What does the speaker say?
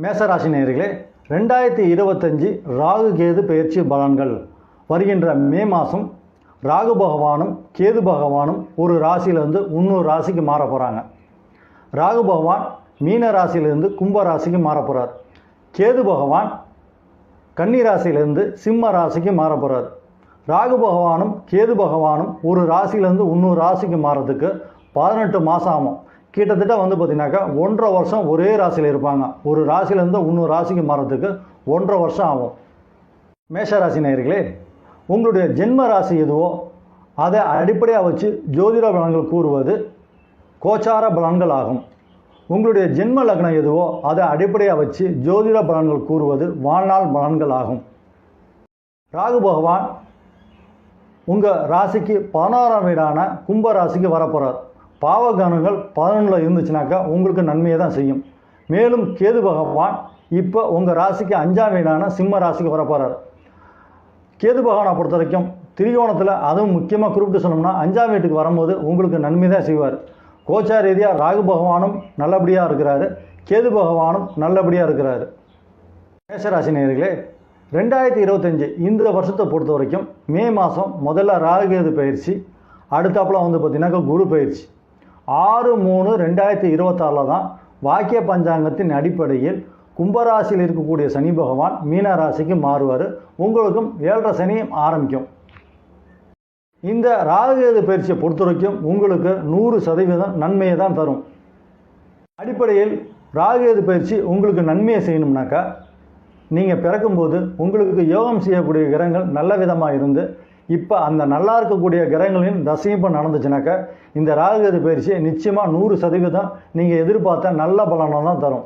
மேசராசி நேயர்களே, 2025 ராகு கேது பெயர்ச்சி பலன்கள். வருகின்ற மே மாதம் ராகு பகவானும் கேது பகவானும் ஒரு ராசியிலிருந்து இன்னொரு ராசிக்கு மாற போகிறாங்க. ராகு பகவான் மீன ராசியிலிருந்து கும்ப ராசிக்கு மாற போகிறார். கேது பகவான் கன்னி ராசியிலிருந்து சிம்ம ராசிக்கு மாற போகிறார். ராகு பகவானும் கேது பகவானும் ஒரு ராசியிலேருந்து இன்னொரு ராசிக்கு மாறதுக்கு 18 மாதம் ஆகும். கிட்டத்தட்ட பார்த்தீங்கன்னாக்கா 1.5 வருஷம் ஒரே ராசியில் இருப்பாங்க. ஒரு ராசியிலேருந்து இன்னொரு ராசிக்கு மாறதுக்கு 1.5 வருஷம் ஆகும். மேஷராசி நேயர்களே, உங்களுடைய ஜென்ம ராசி எதுவோ அதை அடிப்படையாக வச்சு ஜோதிட பலன்கள் கூறுவது கோச்சார பலன்கள் ஆகும். உங்களுடைய ஜென்ம லக்னம் எதுவோ அதை அடிப்படையாக வச்சு ஜோதிட பலன்கள் கூறுவது வாழ்நாள் பலன்கள் ஆகும். ராகு பகவான் உங்கள் ராசிக்கு 16ஆம் வீடான கும்ப ராசிக்கு வரப்போகிறார். பாவகணங்கள் 11 இருந்துச்சுனாக்கா உங்களுக்கு நன்மையை தான் செய்யும். மேலும் கேது பகவான் இப்போ உங்கள் ராசிக்கு 5ஆம் வீடான சிம்ம ராசிக்கு வரப்போகிறார். கேது பகவானை பொறுத்த வரைக்கும் திரிகோணத்தில், அதுவும் முக்கியமாக குறிப்பிட்டு சொன்னோம்னா 5ஆம் வீட்டுக்கு வரும்போது உங்களுக்கு நன்மை தான் செய்வார். கோச்சார ரீதியாக ராகு பகவானும் நல்லபடியாக இருக்கிறாரு, கேது பகவானும் நல்லபடியாக இருக்கிறாரு. மேஷராசி நேயர்களே, 2025 இந்த வருஷத்தை பொறுத்த வரைக்கும் மே மாதம் முதல்ல ராகு கேது பயிற்சி, அடுத்தாப்புல பார்த்தீங்கன்னாக்கா குரு பயிற்சி. 6/3/2026 தான் வாக்கிய பஞ்சாங்கத்தின் அடிப்படையில் கும்பராசியில் இருக்கக்கூடிய சனி பகவான் மீன ராசிக்கு மாறுவார். உங்களுக்கும் 7.5 சனி ஆரம்பிக்கும். இந்த ராகுகேது பயிற்சியை பொறுத்த வரைக்கும் உங்களுக்கு 100% நன்மையை தான் தரும். அடிப்படையில் ராகுகேது பயிற்சி உங்களுக்கு நன்மையை செய்யணும்னாக்கா, நீங்கள் பிறக்கும்போது உங்களுக்கு யோகம் செய்யக்கூடிய கிரகங்கள் நல்ல விதமாக இருந்து இப்போ அந்த நல்லா இருக்கக்கூடிய கிரகங்களின் தசையும் இப்போ நடந்துச்சுனாக்கா இந்த ராகுகேது பயிற்சியை நிச்சயமாக 100% நீங்கள் எதிர்பார்த்த நல்ல பலனை தான் தரும்.